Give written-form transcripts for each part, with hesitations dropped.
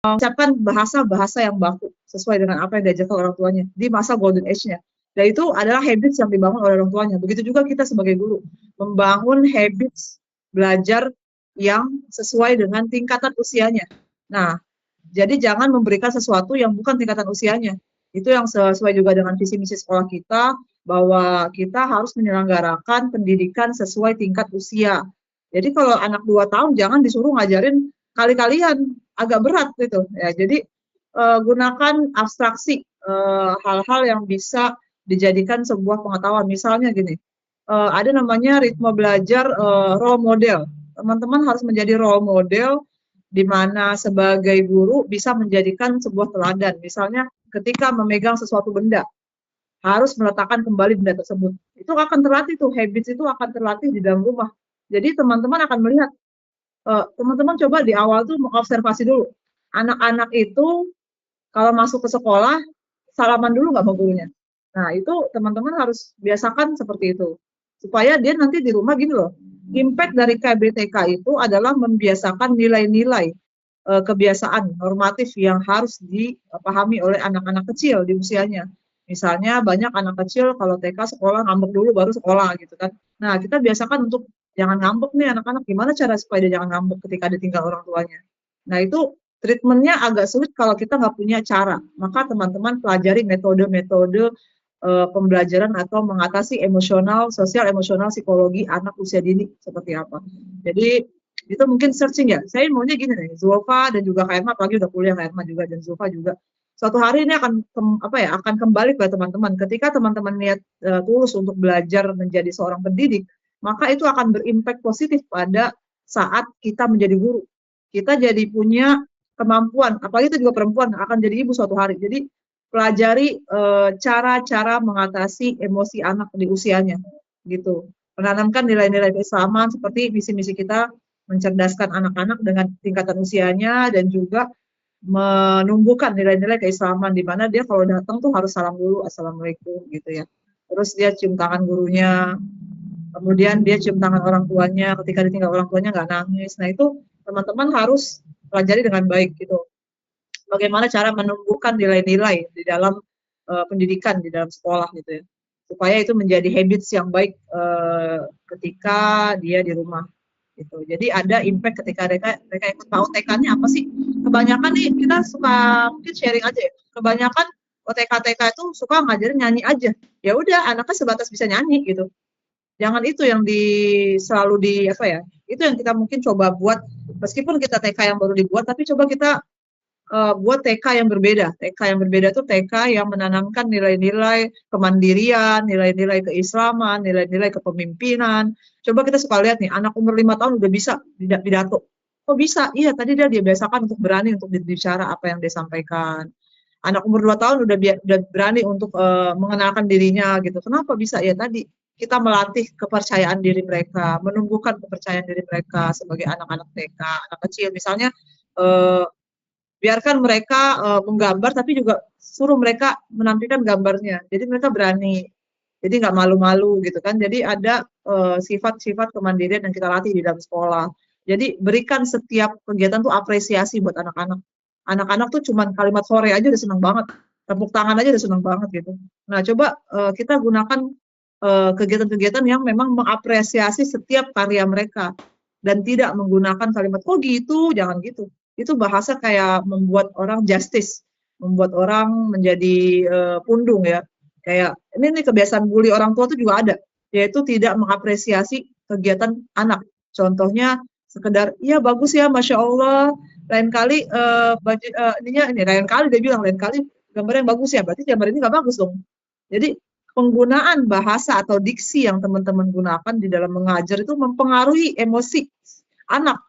mengucapkan bahasa-bahasa yang baku sesuai dengan apa yang diajarkan orang tuanya di masa golden age-nya. Dan itu adalah habits yang dibangun oleh orang tuanya. Begitu juga kita sebagai guru, membangun habits belajar yang sesuai dengan tingkatan usianya. Nah, jadi jangan memberikan sesuatu yang bukan tingkatan usianya. Itu yang sesuai juga dengan visi misi sekolah kita, bahwa kita harus menyelenggarakan pendidikan sesuai tingkat usia. Jadi kalau anak 2 tahun jangan disuruh ngajarin kali-kalian, agak berat gitu ya. Jadi gunakan abstraksi, hal-hal yang bisa dijadikan sebuah pengetahuan. Misalnya gini, ada namanya ritme belajar role model. Teman-teman harus menjadi role model di mana sebagai guru bisa menjadikan sebuah teladan. Misalnya ketika memegang sesuatu benda, harus meletakkan kembali benda tersebut. Itu akan terlatih tuh, habits itu akan terlatih di dalam rumah. Jadi teman-teman akan melihat, teman-teman coba di awal tuh mengobservasi dulu. Anak-anak itu kalau masuk ke sekolah, salaman dulu nggak sama gurunya. Nah, itu teman-teman harus biasakan seperti itu. Supaya dia nanti di rumah gini loh, impact dari KBTK itu adalah membiasakan nilai-nilai kebiasaan normatif yang harus dipahami oleh anak-anak kecil di usianya. Misalnya banyak anak kecil kalau TK sekolah ngambek dulu baru sekolah gitu kan. Nah, kita biasakan untuk jangan ngambek nih anak-anak. Gimana cara supaya dia jangan ngambek ketika ditinggal orang tuanya. Nah, itu treatmentnya agak sulit kalau kita nggak punya cara. Maka teman-teman pelajari metode-metode pembelajaran atau mengatasi emosional, sosial, emosional, psikologi anak usia dini seperti apa. Jadi itu mungkin searching ya. Saya maunya gini nih, Zulfa dan juga Kak Erma, apalagi udah kuliah Kak Erma juga dan Zulfa juga. Suatu hari ini akan kembali ke teman-teman. Ketika teman-teman niat tulus untuk belajar menjadi seorang pendidik, maka itu akan berimpact positif pada saat kita menjadi guru. Kita jadi punya kemampuan, apalagi itu juga perempuan akan jadi ibu suatu hari. Jadi pelajari cara-cara mengatasi emosi anak di usianya, gitu. Menanamkan nilai-nilai keislaman seperti misi-misi kita mencerdaskan anak-anak dengan tingkatan usianya dan juga menumbuhkan nilai-nilai keislaman di mana dia kalau datang tuh harus salam dulu, assalamualaikum gitu ya. Terus dia cium tangan gurunya, kemudian dia cium tangan orang tuanya, ketika ditinggal orang tuanya nggak nangis. Nah itu teman-teman harus pelajari dengan baik gitu. Bagaimana cara menumbuhkan nilai-nilai di dalam pendidikan di dalam sekolah gitu ya, supaya itu menjadi habits yang baik ketika dia di rumah gitu. Jadi ada impact ketika mereka ikut PAUTK-nya apa sih? Kebanyakan nih kita suka mungkin sharing aja ya. Kebanyakan OTK-TK itu suka ngajarin nyanyi aja. Ya udah anaknya sebatas bisa nyanyi gitu. Jangan itu yang selalu di apa ya? Itu yang kita mungkin coba buat meskipun kita TK yang baru dibuat tapi coba kita buat TK yang berbeda. TK yang berbeda itu TK yang menanamkan nilai-nilai kemandirian, nilai-nilai keislaman, nilai-nilai kepemimpinan. Coba kita suka lihat nih, anak umur 5 tahun udah bisa pidato. Kok bisa? Iya, tadi dia biasakan untuk berani untuk berbicara apa yang dia sampaikan. Anak umur 2 tahun udah berani untuk mengenalkan dirinya gitu. Kenapa bisa? Ya tadi kita melatih kepercayaan diri mereka, menumbuhkan kepercayaan diri mereka sebagai anak-anak TK, anak kecil. Misalnya biarkan mereka menggambar tapi juga suruh mereka menampilkan gambarnya. Jadi mereka berani. Jadi nggak malu-malu gitu kan. Jadi ada sifat-sifat kemandirian yang kita latih di dalam sekolah. Jadi berikan setiap kegiatan tuh apresiasi buat anak-anak. Anak-anak tuh cuman kalimat sore aja udah seneng banget. Tepuk tangan aja udah seneng banget gitu. Nah coba kita gunakan kegiatan-kegiatan yang memang mengapresiasi setiap karya mereka. Dan tidak menggunakan kalimat, oh gitu, jangan gitu. Itu bahasa kayak membuat orang justice, membuat orang menjadi pundung ya. Kayak ini kebiasaan bully orang tua itu juga ada, yaitu tidak mengapresiasi kegiatan anak. Contohnya sekedar, iya bagus ya, masya Allah. Lain kali lain kali dia bilang lain kali gambar yang bagus ya, berarti gambar ini nggak bagus dong. Jadi penggunaan bahasa atau diksi yang teman-teman gunakan di dalam mengajar itu mempengaruhi emosi anak.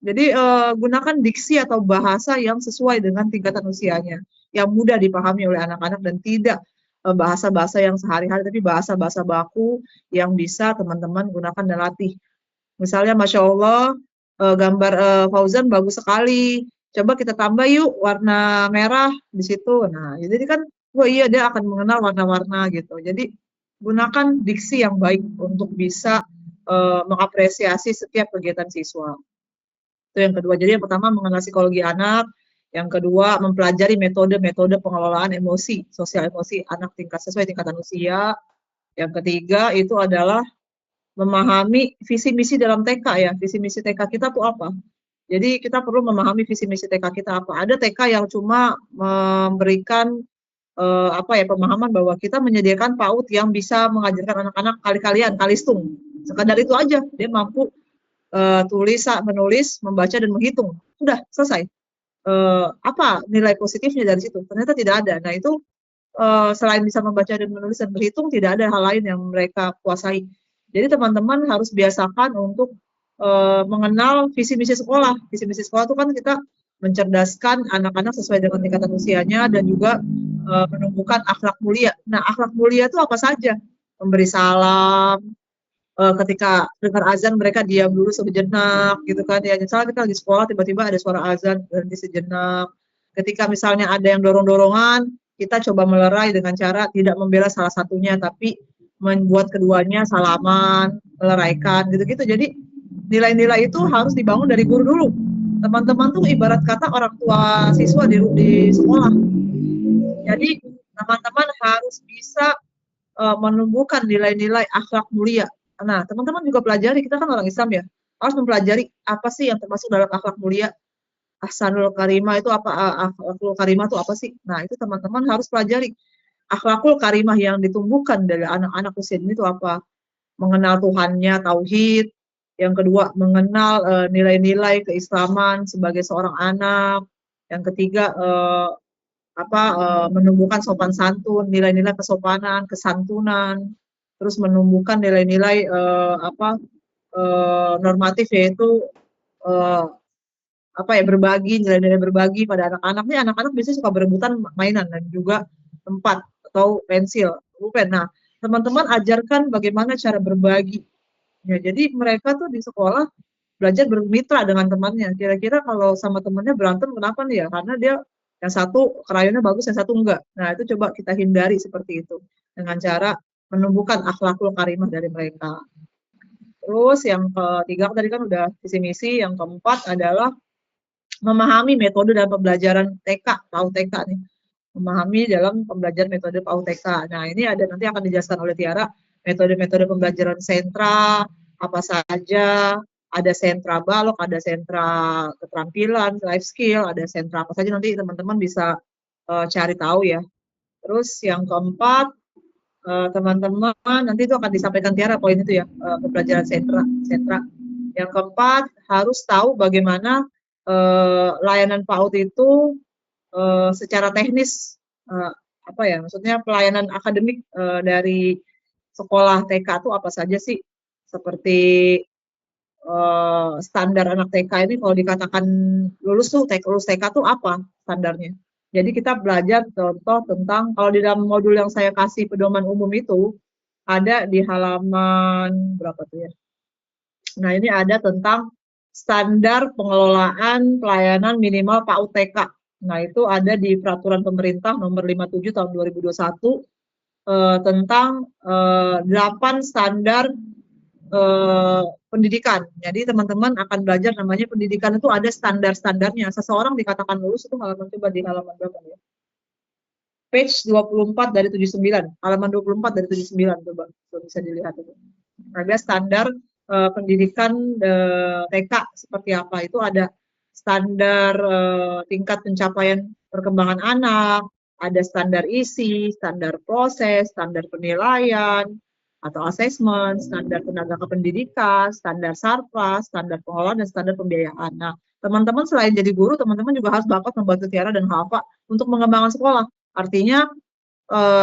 Jadi gunakan diksi atau bahasa yang sesuai dengan tingkatan usianya, yang mudah dipahami oleh anak-anak dan tidak bahasa-bahasa yang sehari-hari, tapi bahasa-bahasa baku yang bisa teman-teman gunakan dan latih. Misalnya, Masya Allah, gambar Fauzan bagus sekali. Coba kita tambah yuk warna merah di situ. Nah, jadi kan, wah iya dia akan mengenal warna-warna gitu. Jadi gunakan diksi yang baik untuk bisa mengapresiasi setiap kegiatan siswa. Itu yang kedua. Jadi yang pertama mengenal psikologi anak, Yang kedua, mempelajari metode-metode pengelolaan emosi, sosial emosi anak sesuai tingkatan usia. Yang ketiga itu adalah memahami visi misi dalam TK ya, visi misi TK kita tuh apa. Jadi kita perlu memahami visi misi TK kita apa. Ada TK yang cuma memberikan pemahaman bahwa kita menyediakan PAUD yang bisa mengajarkan anak-anak kali-kalian, kalistung. Sekadar itu aja, dia mampu menulis, membaca dan menghitung. Sudah selesai. Apa nilai positifnya dari situ? Ternyata tidak ada. Nah itu selain bisa membaca dan menulis dan berhitung, tidak ada hal lain yang mereka kuasai. Jadi teman-teman harus biasakan untuk mengenal visi misi sekolah. Visi misi sekolah itu kan kita mencerdaskan anak-anak sesuai dengan tingkatan usianya dan juga menumbuhkan akhlak mulia. Nah, akhlak mulia itu apa saja? Memberi salam, ketika dengar azan mereka diam dulu sejenak gitu kan ya. Misalnya kita lagi sekolah tiba-tiba ada suara azan, berhenti sejenak. Ketika misalnya ada yang dorong-dorongan, kita coba melerai dengan cara tidak membela salah satunya tapi membuat keduanya salaman, meleraikan gitu-gitu. Jadi nilai-nilai itu harus dibangun dari guru dulu. Teman-teman tuh ibarat kata orang tua siswa di sekolah. Jadi teman-teman harus bisa menumbuhkan nilai-nilai akhlak mulia. Nah, teman-teman juga pelajari, kita kan orang Islam ya, harus mempelajari apa sih yang termasuk dalam akhlak mulia. Ahsanul karimah itu apa? Akhlakul karimah itu apa sih? Nah, itu teman-teman harus pelajari. Akhlakul karimah yang ditumbuhkan dari anak-anak usia ini itu apa? Mengenal Tuhannya, tauhid. Yang kedua, mengenal nilai-nilai keislaman sebagai seorang anak. Yang ketiga, menumbuhkan sopan santun, nilai-nilai kesopanan, kesantunan, terus menumbuhkan nilai-nilai normatif yaitu berbagi, nilai-nilai berbagi pada anak-anak. Nih anak-anak biasanya suka berebutan mainan dan juga tempat atau pensil, pulpen. Nah, teman-teman ajarkan bagaimana cara berbagi. Ya, jadi mereka tuh di sekolah belajar bermitra dengan temannya. Kira-kira kalau sama temannya berantem kenapa nih ya? Karena dia yang satu krayonnya bagus, yang satu enggak. Nah, itu coba kita hindari seperti itu dengan cara menumbuhkan akhlakul karimah dari mereka. Terus yang ketiga tadi kan udah visi misi, yang keempat adalah memahami metode dalam pembelajaran TK, PAUD TK nih. Memahami dalam pembelajaran metode PAUD TK. Nah, ini ada nanti akan dijelaskan oleh Tiara metode-metode pembelajaran sentra apa saja, ada sentra balok, ada sentra keterampilan, life skill, ada sentra apa saja nanti teman-teman bisa cari tahu ya. Terus yang keempat, teman-teman nanti itu akan disampaikan Tiara poin itu ya, pembelajaran sentra. Yang keempat, harus tahu bagaimana layanan PAUD itu secara teknis maksudnya pelayanan akademik dari sekolah TK itu apa saja sih? Seperti standar anak TK ini kalau dikatakan lulus TK tuh apa standarnya? Jadi kita belajar contoh tentang kalau di dalam modul yang saya kasih pedoman umum itu ada di halaman berapa tuh ya? Nah, ini ada tentang standar pengelolaan pelayanan minimal PAUD TK. Nah, itu ada di peraturan pemerintah nomor 57 tahun 2021 tentang 8 standar pendidikan. Jadi teman-teman akan belajar namanya pendidikan itu ada standar-standarnya. Seseorang dikatakan lulus itu coba di halaman berapa ya? Page 24 dari 79. Halaman 24 dari 79 coba bisa dilihat itu. Ada standar pendidikan TK seperti apa. Itu ada standar tingkat pencapaian perkembangan anak, ada standar isi, standar proses, standar penilaian atau asesmen, standar tenaga kependidikan, standar sarpras, standar pengelolaan, dan standar pembiayaan. Nah, teman-teman selain jadi guru, teman-teman juga harus bakat membantu Tiara dan Hafa untuk mengembangkan sekolah. Artinya,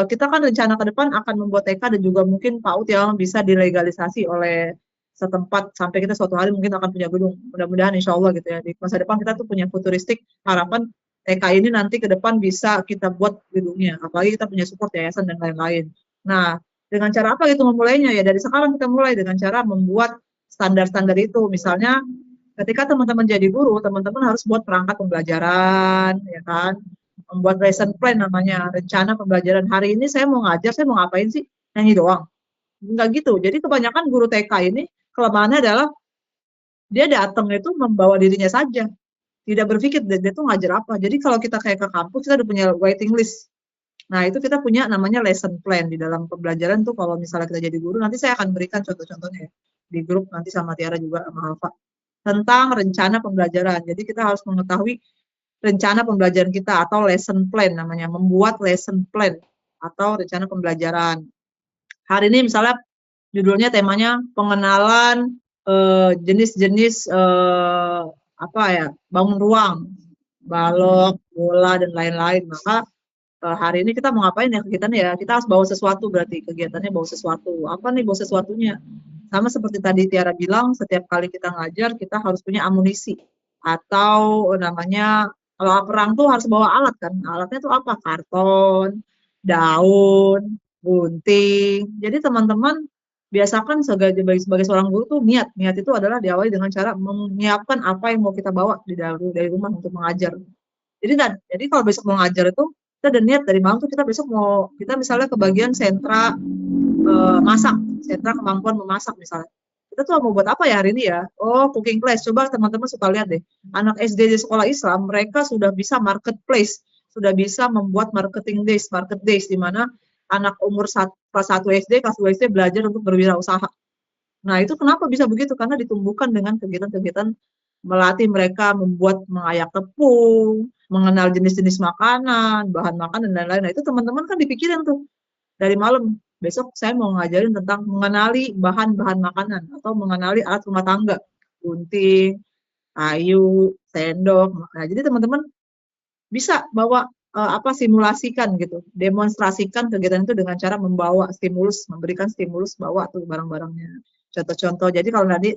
kita kan rencana ke depan akan membuat TK dan juga mungkin PAUD yang bisa dilegalisasi oleh setempat sampai kita suatu hari mungkin akan punya gedung. Mudah-mudahan insya Allah gitu ya. Di masa depan kita tuh punya futuristik harapan TK ini nanti ke depan bisa kita buat gedungnya. Apalagi kita punya support yayasan dan lain-lain. Nah, dengan cara apa gitu memulainya? Ya dari sekarang kita mulai dengan cara membuat standar-standar itu. Misalnya ketika teman-teman jadi guru, teman-teman harus buat perangkat pembelajaran, ya kan? Membuat lesson plan namanya, rencana pembelajaran. Hari ini saya mau ngajar, saya mau ngapain sih? Nyanyi doang. Enggak gitu. Jadi kebanyakan guru TK ini kelemahannya adalah dia datang itu membawa dirinya saja. tidak berpikir dia tuh ngajar apa. Jadi kalau kita kayak ke kampus, kita udah punya waiting list. Nah, itu kita punya namanya lesson plan di dalam pembelajaran tuh kalau misalnya kita jadi guru, nanti saya akan berikan contoh-contohnya ya, di grup nanti sama Tiara juga sama Alfa, tentang rencana pembelajaran. Jadi kita harus mengetahui rencana pembelajaran kita atau lesson plan namanya, membuat lesson plan atau rencana pembelajaran. Hari ini misalnya judulnya temanya pengenalan jenis-jenis apa ya, bangun ruang, balok, bola dan lain-lain. Maka hari ini kita mau ngapain ya kegiatannya ya? Kita harus bawa sesuatu, berarti kegiatannya bawa sesuatu. Apa nih bawa sesuatunya? Sama seperti tadi Tiara bilang, setiap kali kita ngajar kita harus punya amunisi atau namanya kalau perang tuh harus bawa alat kan. Alatnya tuh apa? Karton, daun, gunting. Jadi teman-teman biasakan sebagai seorang guru tuh niat. Niat itu adalah diawali dengan cara menyiapkan apa yang mau kita bawa dari rumah untuk mengajar. Jadi kalau besok mau ngajar itu kita ada niat dari malam tuh kita misalnya ke bagian sentra masak, sentra kemampuan memasak misalnya. Kita tuh mau buat apa ya hari ini ya? Oh, cooking class. Coba teman-teman suka lihat deh. Anak SD di sekolah Islam, mereka sudah bisa marketplace, sudah bisa membuat market days di mana anak umur kelas 1 SD, kelas 2 SD belajar untuk berwirausaha. Nah, itu kenapa bisa begitu? Karena ditumbuhkan dengan kegiatan-kegiatan melatih mereka mengayak tepung, mengenal jenis-jenis makanan, bahan makanan dan lain-lain. Nah, itu teman-teman kan dipikirin tuh dari malam. Besok saya mau ngajarin tentang mengenali bahan-bahan makanan atau mengenali alat rumah tangga, gunting, kayu, sendok. Nah, jadi teman-teman bisa bawa simulasikan gitu, demonstrasikan kegiatan itu dengan cara memberikan stimulus bawa tuh barang-barangnya. Contoh-contoh. Jadi kalau nanti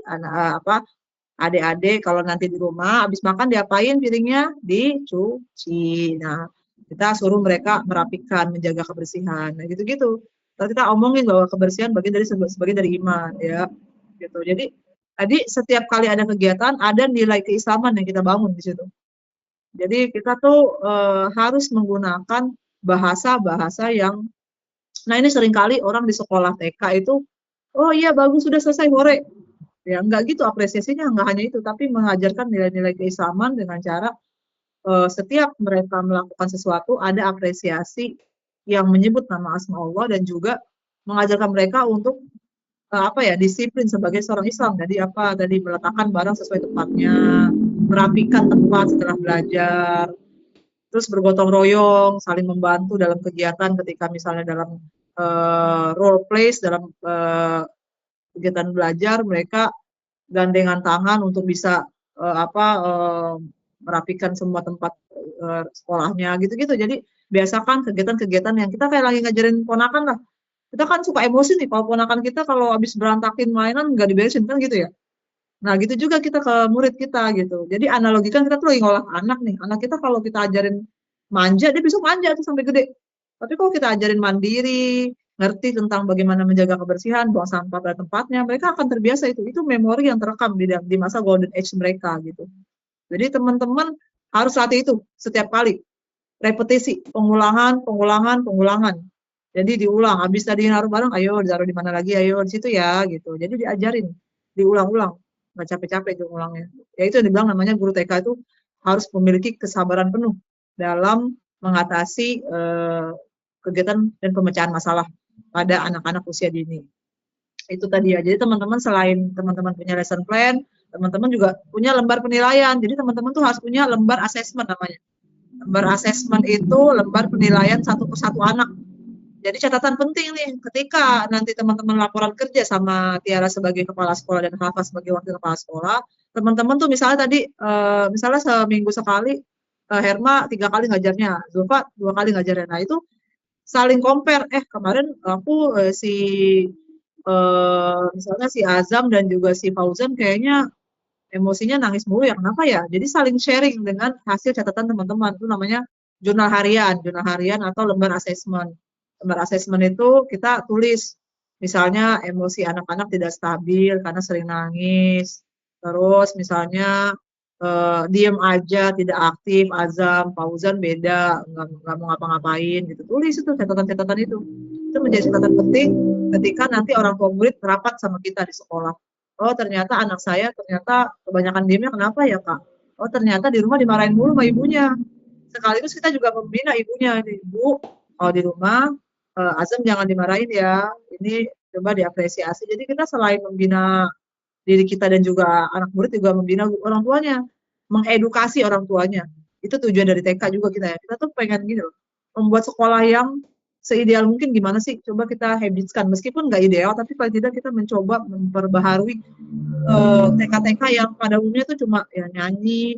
adik-adik kalau nanti di rumah habis makan diapain piringnya? Dicuci. Nah, kita suruh mereka merapikan, menjaga kebersihan. Nah, gitu-gitu. Kalau kita omongin bahwa kebersihan sebagian dari iman ya. Gitu. Jadi tadi setiap kali ada kegiatan ada nilai keislaman yang kita bangun di situ. Jadi kita tuh harus menggunakan bahasa-bahasa yang ini seringkali orang di sekolah TK itu, oh iya bagus sudah selesai hore. Ya enggak gitu apresiasinya, enggak hanya itu, tapi mengajarkan nilai-nilai keislaman dengan cara setiap mereka melakukan sesuatu ada apresiasi yang menyebut nama asma Allah dan juga mengajarkan mereka untuk disiplin sebagai seorang Islam. Jadi tadi meletakkan barang sesuai tempatnya, merapikan tempat setelah belajar, terus bergotong royong, saling membantu dalam kegiatan ketika misalnya dalam role plays, dalam kegiatan belajar mereka gandengan tangan untuk bisa merapikan semua tempat sekolahnya gitu-gitu. Jadi biasakan kegiatan-kegiatan yang kita kayak lagi ngajarin ponakan lah. Kita kan suka emosi nih kalau ponakan kita kalau habis berantakin mainan nggak diberesin kan gitu ya. Nah gitu juga kita ke murid kita gitu. Jadi analogikan kita tuh lagi ngolah anak nih. Anak kita kalau kita ajarin manja, dia besok manja tuh sampai gede. Tapi kalau kita ajarin mandiri, ngerti tentang bagaimana menjaga kebersihan, buang sampah pada tempatnya, mereka akan terbiasa itu. Itu memori yang terekam di masa golden age mereka gitu. Jadi teman-teman harus latih itu setiap kali. Repetisi, pengulangan. Jadi diulang, habis tadi naruh barang, ayo ditaruh di mana lagi, ayo di situ ya gitu. Jadi diajarin, diulang-ulang, nggak capek-capek itu ulangnya. Ya itu yang dibilang namanya guru TK itu harus memiliki kesabaran penuh dalam mengatasi kegiatan dan pemecahan masalah pada anak-anak usia dini. Itu tadi ya. Jadi teman-teman selain teman-teman punya lesson plan, teman-teman juga punya lembar penilaian. Jadi teman-teman tuh harus punya lembar assessment namanya. Lembar assessment itu lembar penilaian satu persatu anak. Jadi catatan penting nih ketika nanti teman-teman laporan kerja sama Tiara sebagai kepala sekolah dan Hafa sebagai wakil kepala sekolah, teman-teman tuh misalnya tadi misalnya seminggu sekali Herma 3 kali ngajarnya, Zulfa 2 kali ngajarnya. Nah itu saling compare, kemarin aku misalnya si Azam dan juga si Fauzan kayaknya emosinya nangis mulu ya, kenapa ya? Jadi saling sharing dengan hasil catatan teman-teman, itu namanya jurnal harian atau lembar assessment. Lembar assessment itu kita tulis, misalnya emosi anak-anak tidak stabil karena sering nangis, terus misalnya diem aja, tidak aktif, Azam, Fauzan beda, nggak mau ngapa-ngapain gitu. Tulis itu catatan-catatan itu. Itu menjadi catatan penting ketika nanti orang tua murid rapat sama kita di sekolah. Oh ternyata anak saya kebanyakan diemnya kenapa ya Kak? Oh ternyata di rumah dimarahin mulu sama ibunya. Sekaligus kita juga membina ibunya, Ibu, kalau di rumah Azam jangan dimarahin ya, ini coba diapresiasi. Jadi kita selain membina diri kita dan juga anak murid juga membina orang tuanya, mengedukasi orang tuanya. Itu tujuan dari TK juga kita ya. Kita tuh pengen gini loh, membuat sekolah yang seideal mungkin gimana sih? Coba kita habitskan, meskipun nggak ideal, tapi paling tidak kita mencoba memperbaharui TK-TK yang pada umumnya itu cuma ya nyanyi,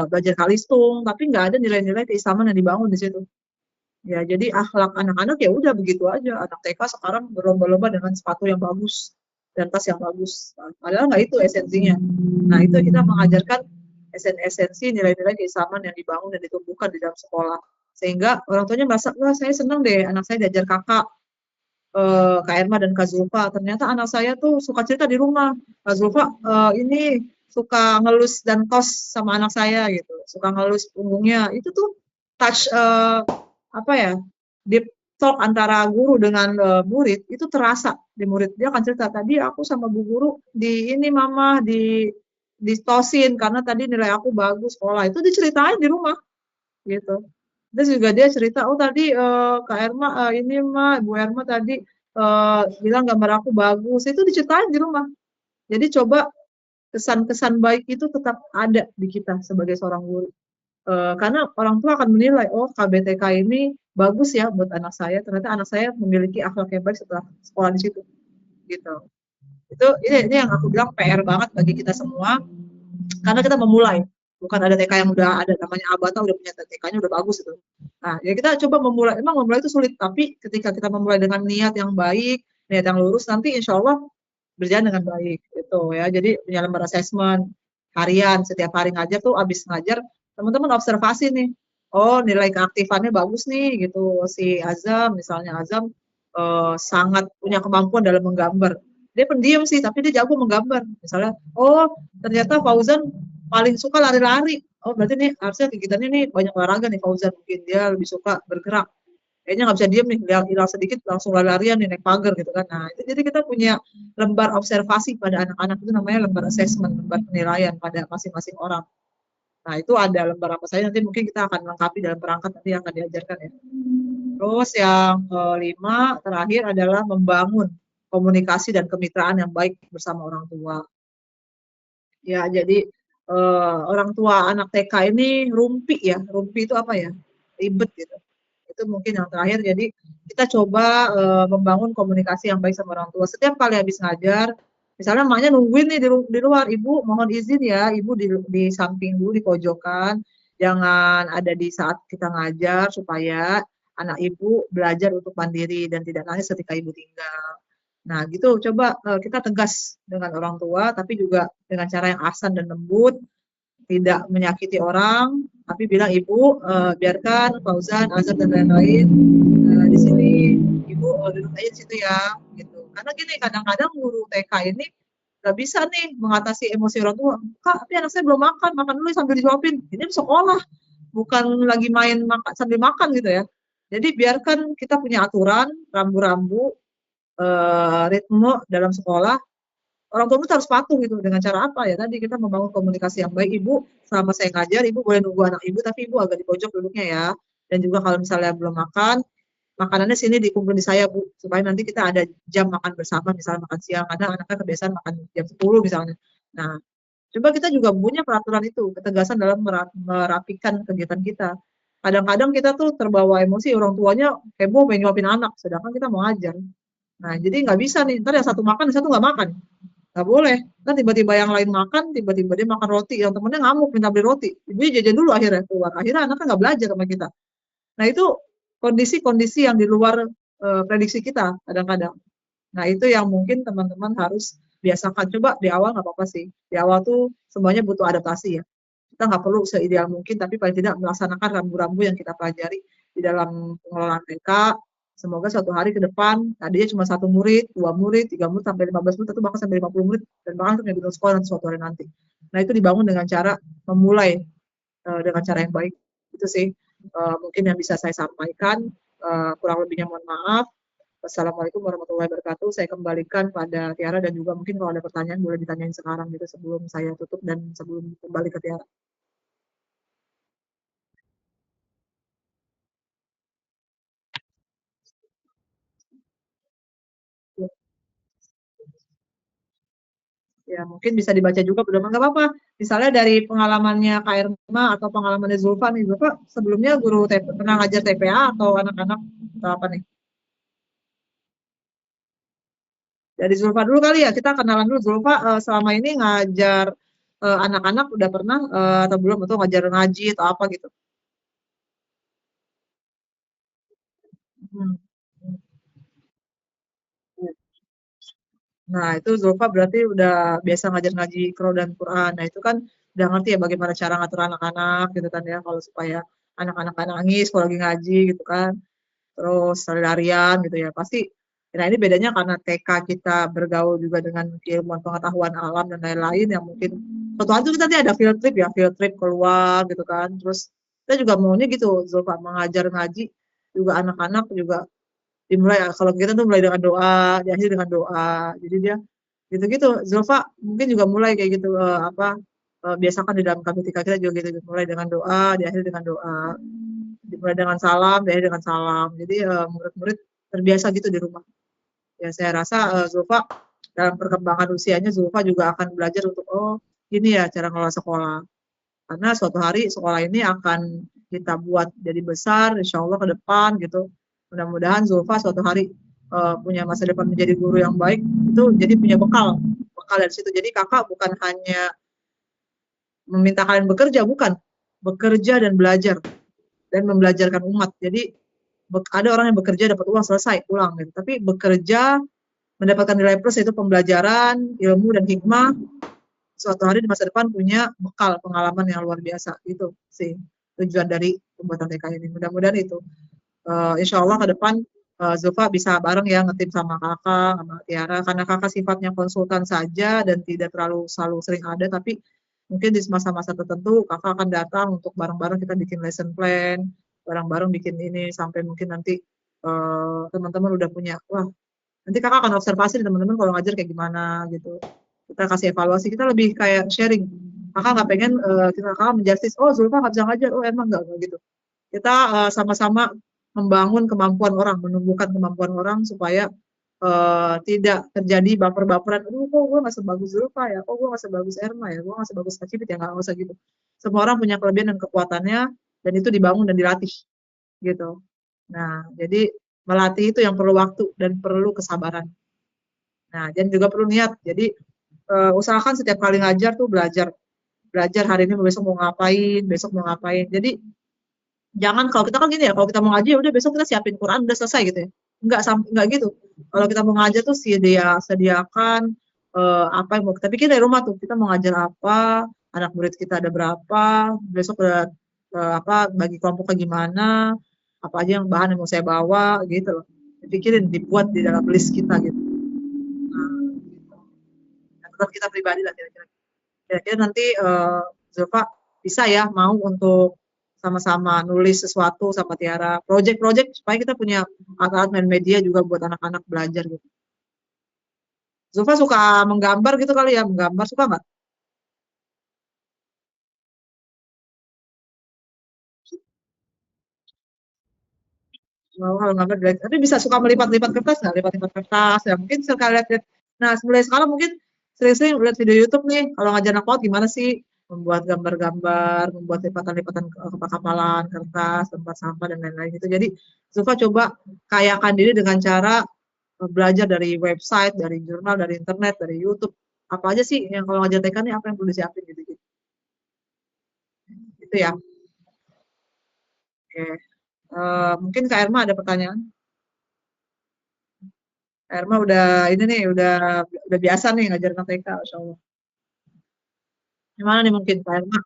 belajar kalistung, tapi nggak ada nilai-nilai keislaman yang dibangun di situ. Ya, jadi akhlak anak-anak ya udah begitu aja. Anak TK sekarang berlomba-lomba dengan sepatu yang bagus dan tas yang bagus. Nah, padahal nggak itu esensinya. Nah, itu kita mengajarkan esensi nilai-nilai keislaman yang dibangun dan ditumbuhkan di dalam sekolah. Sehingga orang tuanya merasa, wah saya senang deh anak saya diajar kakak, Kak Erma dan Kak Zulfa. Ternyata anak saya tuh suka cerita di rumah. Kak Zulfa ini suka ngelus dan kos sama anak saya gitu. Suka ngelus punggungnya. Itu tuh touch apa ya, deep talk antara guru dengan murid itu terasa di murid. Dia akan cerita, tadi aku sama bu guru di ini mama ditosin karena tadi nilai aku bagus sekolah. Itu diceritain di rumah gitu. Terus juga dia cerita, oh tadi Kak Erma ini mah Bu Erma tadi bilang gambar aku bagus. Itu diceritain di rumah. Jadi coba kesan-kesan baik itu tetap ada di kita sebagai seorang guru. Karena orang tua akan menilai, oh KBTK ini bagus ya buat anak saya. Ternyata anak saya memiliki akhlak yang baik setelah sekolah di situ. Gitu. Itu ini yang aku bilang PR banget bagi kita semua. Karena kita memulai. Bukan ada TK yang udah ada namanya Abata udah punya TK-nya udah bagus itu. Nah, ya kita coba memulai. Emang memulai itu sulit, tapi ketika kita memulai dengan niat yang baik, niat yang lurus, nanti insya Allah berjalan dengan baik gitu ya. Jadi punya lembar assessment harian, setiap hari ngajar tuh abis ngajar teman-teman observasi nih. Oh, nilai keaktifannya bagus nih gitu. Si Azam misalnya Azam sangat punya kemampuan dalam menggambar. Dia pendiam sih, tapi dia jago menggambar. Misalnya, oh ternyata Fauzan paling suka lari-lari. Oh berarti nih harusnya kegiatannya nih banyak olahraga nih Fauzan. Mungkin dia lebih suka bergerak. Kayaknya nggak bisa diem nih, hilang sedikit langsung lari-larian nih naik pagar gitu kan. Nah itu jadi kita punya lembar observasi pada anak-anak itu namanya lembar assessment, lembar penilaian pada masing-masing orang. Nah itu ada lembar apa saja nanti mungkin kita akan lengkapi dalam perangkat nanti yang akan diajarkan ya. Terus yang kelima terakhir adalah membangun komunikasi dan kemitraan yang baik bersama orang tua. Ya jadi orang tua anak TK ini rumpi ya, rumpi itu apa ya? Ribet gitu. Itu mungkin yang terakhir. Jadi kita coba membangun komunikasi yang baik sama orang tua. Setiap kali habis ngajar, misalnya emaknya nungguin nih di luar, ibu mohon izin ya, ibu di samping dulu di pojokan, jangan ada di saat kita ngajar supaya anak ibu belajar untuk mandiri dan tidak nangis ketika ibu tinggal. Nah, gitu coba kita tegas dengan orang tua, tapi juga dengan cara yang ahsan dan lembut, tidak menyakiti orang, tapi bilang ibu biarkan Fauzan, Azam dan lain-lain di sini, ibu duduk aja di situ ya, gitu. Karena gini, kadang-kadang guru TK ini nggak bisa nih mengatasi emosi orang tua. Kak, tapi anak saya belum makan, makan dulu sambil disuapin. Ini sekolah, bukan lagi main makan sambil makan gitu ya. Jadi biarkan kita punya aturan, rambu-rambu, ritme dalam sekolah, orang tua itu harus patuh gitu dengan cara apa ya tadi kita membangun komunikasi yang baik. Ibu selama saya ngajar ibu boleh nunggu anak ibu tapi ibu agak di pojok duduknya ya, dan juga kalau misalnya belum makan makanannya sini dikumpul di saya bu supaya nanti kita ada jam makan bersama misalnya makan siang karena anaknya kebiasaan makan jam 10 misalnya. Nah coba kita juga punya peraturan itu ketegasan dalam merapikan kegiatan kita. Kadang-kadang kita tuh terbawa emosi orang tuanya heboh pengen nyuapin anak sedangkan kita mau ajar. Nah jadi nggak bisa nih ntar yang satu makan yang satu nggak makan. Nggak boleh. Kan tiba-tiba yang lain makan, tiba-tiba dia makan roti. Yang temennya ngamuk minta beli roti. Ibunya jajan dulu akhirnya keluar. Akhirnya anaknya nggak belajar sama kita. Nah itu kondisi-kondisi yang di luar prediksi kita kadang-kadang. Nah itu yang mungkin teman-teman harus biasakan. Coba di awal nggak apa-apa sih. Di awal tuh semuanya butuh adaptasi ya. Kita nggak perlu seideal mungkin, tapi paling tidak melaksanakan rambu-rambu yang kita pelajari di dalam pengelolaan TK. Semoga suatu hari ke depan, tadinya cuma 1 murid, 2 murid, 3 murid, sampai 15 murid, atau bahkan sampai 50 murid, dan bahkan sampai gedung sekolah nanti suatu hari nanti. Nah itu dibangun dengan cara memulai dengan cara yang baik. Itu sih mungkin yang bisa saya sampaikan. Kurang lebihnya mohon maaf. Wassalamualaikum warahmatullahi wabarakatuh. Saya kembalikan pada Tiara dan juga mungkin kalau ada pertanyaan boleh ditanyain sekarang gitu sebelum saya tutup dan sebelum kembali ke Tiara. Ya, ya, mungkin bisa dibaca juga benar nggak apa-apa. Misalnya dari pengalamannya Kak Irma atau pengalamannya Zulfa nih, Zulfa sebelumnya guru pernah ngajar TPA atau anak-anak atau apa nih? Dari Zulfa dulu kali ya, kita kenalan dulu. Zulfa selama ini ngajar anak-anak udah pernah atau belum atau ngajar ngaji atau apa gitu? Hmm. Nah, itu Zulfa berarti udah biasa ngajar ngaji Qira dan Quran. Nah, itu kan udah ngerti ya bagaimana cara ngatur anak-anak gitu kan ya, kalau supaya anak-anak nggak nangis kalau lagi ngaji gitu kan. Terus lari-larian gitu ya. Pasti nah ini bedanya karena TK kita bergaul juga dengan keilmuan pengetahuan alam dan lain-lain yang mungkin suatu hari itu kita nanti ada field trip ya, field trip keluar gitu kan. Terus kita juga maunya gitu, Zulfa mengajar ngaji juga anak-anak juga dimulai kalau kita tuh mulai dengan doa, diakhiri dengan doa. Jadi dia gitu-gitu. Zulfa mungkin juga mulai kayak gitu biasakan di dalam kabinettika kita juga gitu, mulai dengan doa, diakhiri dengan doa, dimulai dengan salam, diakhiri dengan salam. Jadi murid-murid terbiasa gitu di rumah. Ya saya rasa Zulfa dalam perkembangan usianya Zulfa juga akan belajar untuk oh ini ya cara ngelola sekolah. Karena suatu hari sekolah ini akan kita buat jadi besar, insya Allah ke depan gitu. Mudah-mudahan Zulfa suatu hari punya masa depan menjadi guru yang baik, itu jadi punya bekal. Bekal dari situ. Jadi kakak bukan hanya meminta kalian bekerja, bukan. Bekerja dan belajar. Dan membelajarkan umat. Jadi ada orang yang bekerja dapat uang selesai, pulang gitu. Tapi bekerja mendapatkan nilai plus yaitu pembelajaran, ilmu dan hikmah suatu hari di masa depan punya bekal pengalaman yang luar biasa gitu sih tujuan dari pembuatan TK ini. Mudah-mudahan itu. Insya Allah ke depan Zulfa bisa bareng ya ngetim sama kakak, sama Tiara. Karena kakak sifatnya konsultan saja dan tidak terlalu selalu sering ada, tapi mungkin di masa-masa tertentu kakak akan datang untuk bareng-bareng kita bikin lesson plan, bareng-bareng bikin ini sampai mungkin nanti teman-teman udah punya, wah nanti kakak akan observasi teman-teman kalau ngajar kayak gimana gitu. Kita kasih evaluasi, kita lebih kayak sharing. Kakak nggak pengen kita kakak menjustis, oh Zulfa nggak bisa ngajar, oh emang nggak gitu. Kita sama-sama membangun kemampuan orang, menumbuhkan kemampuan orang supaya tidak terjadi baper-baperan. Aduh, kok gue nggak sebagus Zulfa ya, kok gue nggak sebagus Erma ya, gue nggak sebagus Kak Cipit ya, nggak usah gitu. Semua orang punya kelebihan dan kekuatannya, dan itu dibangun dan dilatih gitu. Nah, jadi melatih itu yang perlu waktu dan perlu kesabaran. Nah, dan juga perlu niat. Jadi usahakan setiap kali ngajar tuh belajar. Belajar hari ini besok mau ngapain, besok mau ngapain. Jadi jangan kalau kita kan gini ya, kalau kita mau ngaji ya udah besok kita siapin Quran udah selesai gitu ya. Enggak gitu. Kalau kita mau ngajar tuh sediakan apa yang mau kita bikin dari rumah tuh. Kita mau ngajar apa, anak murid kita ada berapa, besok ada apa bagi kelompoknya gimana, apa aja yang bahan yang mau saya bawa gitu loh. Dipikirin, dibuat di dalam list kita gitu. Nah, catatan kita pribadi lah kira-kira. Kira-kira nanti Zulfa bisa ya mau untuk sama-sama nulis sesuatu sama Tiara, project-project supaya kita punya alat-alat main media juga buat anak-anak belajar gitu. Zulfa suka menggambar gitu kali ya, menggambar suka nggak? Mau kalau gambar tapi bisa suka melipat-lipat kertas nggak? Lipat-lipat kertas ya mungkin sekali lihat. Nah mulai sekarang mungkin sering-sering lihat video YouTube nih kalau ngajar anak PAUD gimana sih membuat gambar-gambar, membuat lipatan-lipatan kapal-kapalan, kertas, tempat sampah dan lain-lain gitu. Jadi Zulfa coba kayakan diri dengan cara belajar dari website, dari jurnal, dari internet, dari YouTube. Apa aja sih yang kalau ngajar TK nih apa yang perlu disiapin gitu gitu. Gitu ya. Oke. Mungkin Kak Erma ada pertanyaan? Kak Erma udah ini nih udah biasa nih ngajar TK, Masya Allah. Gimana nih mungkin Kak Erma?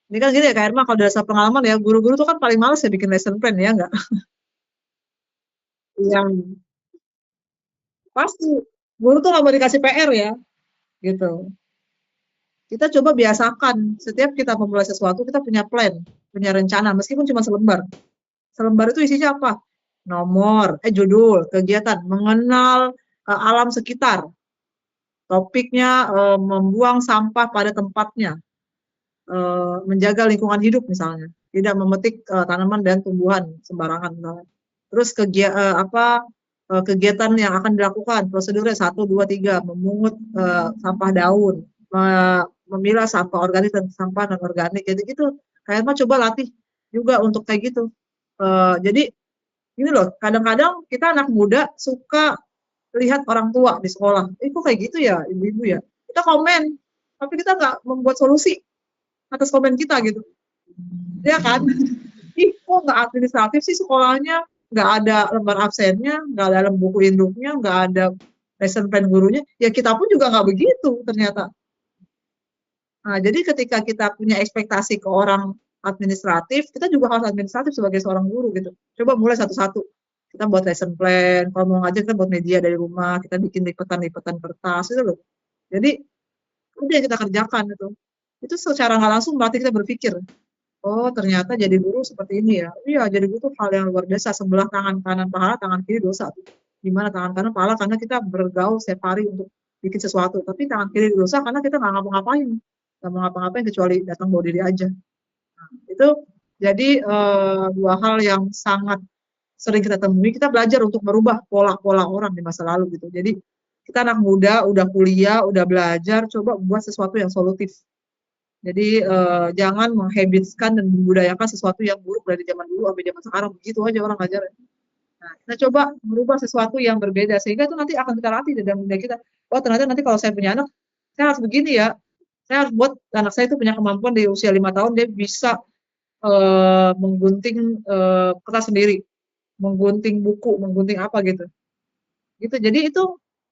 Ini kan gini ya Kak Erma, kalau dasar pengalaman ya, guru-guru tuh kan paling males ya bikin lesson plan ya nggak? Yang pasti guru tuh nggak mau dikasih PR ya, gitu. Kita coba biasakan setiap kita memulai sesuatu kita punya plan, punya rencana meskipun cuma selembar. Selembar itu isinya apa? judul, kegiatan, mengenal alam sekitar. Topiknya membuang sampah pada tempatnya, menjaga lingkungan hidup misalnya, tidak memetik tanaman dan tumbuhan sembarangan misalnya. Terus kegiatan yang akan dilakukan, prosedurnya 1, 2, 3, memungut sampah daun, memilah sampah organik dan sampah non organik, jadi gitu. Kayak mah coba latih juga untuk kayak gitu. Jadi ini loh, kadang-kadang kita anak muda suka lihat orang tua di sekolah, kok kayak gitu ya ibu-ibu ya? Kita komen, tapi kita nggak membuat solusi atas komen kita gitu. Ya kan? Ih, kok nggak administratif sih sekolahnya? Nggak ada lembar absennya, nggak ada lembar buku induknya, nggak ada lesson plan gurunya. Ya kita pun juga nggak begitu ternyata. Nah, jadi ketika kita punya ekspektasi ke orang administratif, kita juga harus administratif sebagai seorang guru gitu. Coba mulai satu-satu. Kita buat lesson plan, kalau mau ngajar kita buat media dari rumah, kita bikin lipetan-lipetan kertas itu loh. Jadi udah kita kerjakan itu. Itu secara nggak langsung berarti kita berpikir, oh ternyata jadi guru seperti ini ya. Iya, jadi guru tuh hal yang luar biasa. Sebelah tangan kanan pahala, tangan kiri dosa. Gimana tangan kanan pahala karena kita bergaul setiap hari untuk bikin sesuatu. Tapi tangan kiri dosa karena kita nggak ngapa-ngapain. Nggak mau ngapa-ngapain kecuali datang bawa diri aja. Nah, itu jadi dua hal yang sangat sering kita temui. Kita belajar untuk merubah pola-pola orang di masa lalu gitu. Jadi kita anak muda, udah kuliah, udah belajar, coba buat sesuatu yang solutif. Jadi jangan menghabitskan dan membudayakan sesuatu yang buruk dari zaman dulu sampai zaman sekarang, begitu aja orang ngajar. Nah, kita coba merubah sesuatu yang berbeda sehingga itu nanti akan kita latih di dalam diri kita. Oh, ternyata nanti kalau saya punya anak, saya harus begini ya. Saya harus buat anak saya itu punya kemampuan di usia 5 tahun dia bisa menggunting kertas sendiri, menggunting buku, menggunting apa gitu. Gitu. Jadi itu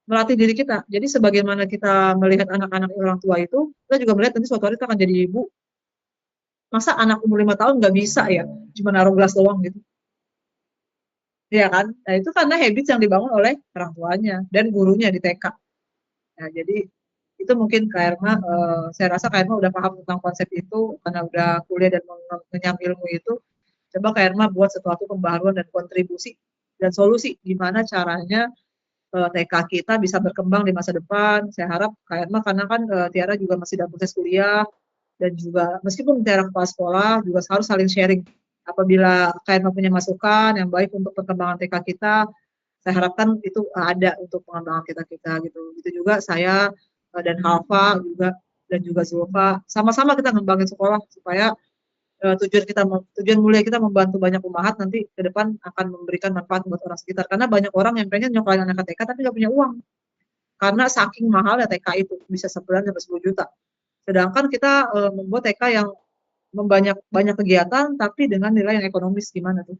melatih diri kita. Jadi sebagaimana kita melihat anak-anak orang tua itu, kita juga melihat nanti suatu hari kita akan jadi ibu. Masa anak umur 5 tahun nggak bisa ya, cuma naruh gelas doang gitu. Iya kan? Nah itu karena habits yang dibangun oleh orang tuanya dan gurunya di TK. Nah jadi itu mungkin Kak Erma, saya rasa Kak Erma udah paham tentang konsep itu karena udah kuliah dan mengenyam ilmu itu. Coba Kak Erma buat sesuatu pembaharuan dan kontribusi dan solusi gimana caranya TK kita bisa berkembang di masa depan. Saya harap Kak Erma karena kan Tiara juga masih dalam proses kuliah dan juga meskipun Tiara kepala sekolah juga harus saling sharing. Apabila Kak Erma punya masukan yang baik untuk perkembangan TK kita, saya harapkan itu ada untuk pengembangan kita gitu. Itu juga saya dan Halva juga dan juga Zulfa sama-sama kita ngembangin sekolah supaya tujuan mulia kita membantu banyak umahat nanti ke depan akan memberikan manfaat buat orang sekitar karena banyak orang yang pengen nyokolain anak TK tapi nggak punya uang karena saking mahalnya TK itu bisa sebulan sampai 10 juta sedangkan kita membuat TK yang banyak kegiatan tapi dengan nilai yang ekonomis gimana tuh.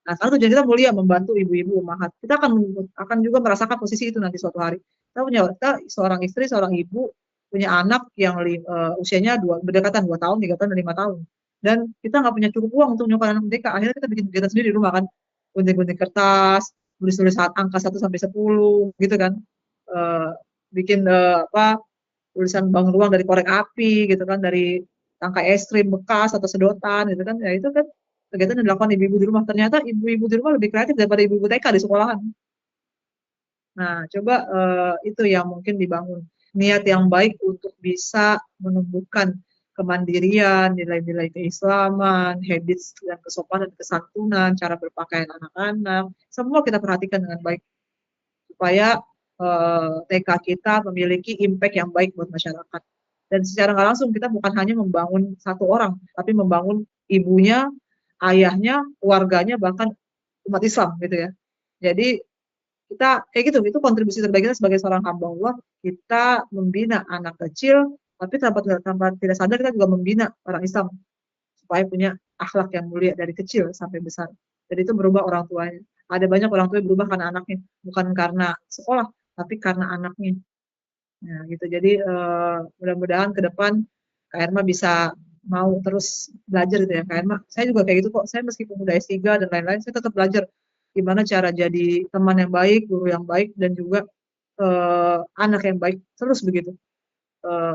Nah, karena tujuan kita mulia membantu ibu-ibu umahat. Kita akan juga merasakan posisi itu nanti suatu hari. Kita seorang istri, seorang ibu punya anak yang usianya berdekatan 2 tahun, 3 tahun, dan 5 tahun. Dan kita nggak punya cukup uang untuk nyokolain anak TK. Akhirnya kita bikin kegiatan sendiri di rumah kan. Gunting-gunting kertas, tulis-tulis angka 1 sampai 10 gitu kan. Eh, bikin tulisan bangun ruang dari korek api gitu kan, dari tangkai es krim bekas atau sedotan gitu kan. Ya itu kan kegiatan yang dilakukan ibu-ibu di rumah. Ternyata ibu-ibu di rumah lebih kreatif daripada ibu-ibu TK di sekolahan. Nah, coba itu yang mungkin dibangun. Niat yang baik untuk bisa menumbuhkan kemandirian, nilai-nilai keislaman, habits dan kesopanan, kesantunan, cara berpakaian anak-anak, semua kita perhatikan dengan baik supaya TK kita memiliki impact yang baik buat masyarakat. Dan secara nggak langsung kita bukan hanya membangun satu orang, tapi membangun ibunya, ayahnya, keluarganya, bahkan umat Islam gitu ya. Jadi kita kayak gitu, itu kontribusi terbaik kita sebagai seorang hamba Allah, kita membina anak kecil, tapi tanpa tidak sadar kita juga membina orang Islam supaya punya akhlak yang mulia dari kecil sampai besar. Jadi itu berubah orang tuanya. Ada banyak orang tua yang berubah karena anaknya, bukan karena sekolah, tapi karena anaknya. Nah, gitu. Jadi mudah-mudahan ke depan Kak Erma bisa mau terus belajar gitu ya Kak Erma. Saya juga kayak gitu kok. Saya meskipun udah S3 dan lain-lain, saya tetap belajar gimana cara jadi teman yang baik, guru yang baik, dan juga anak yang baik. Terus begitu.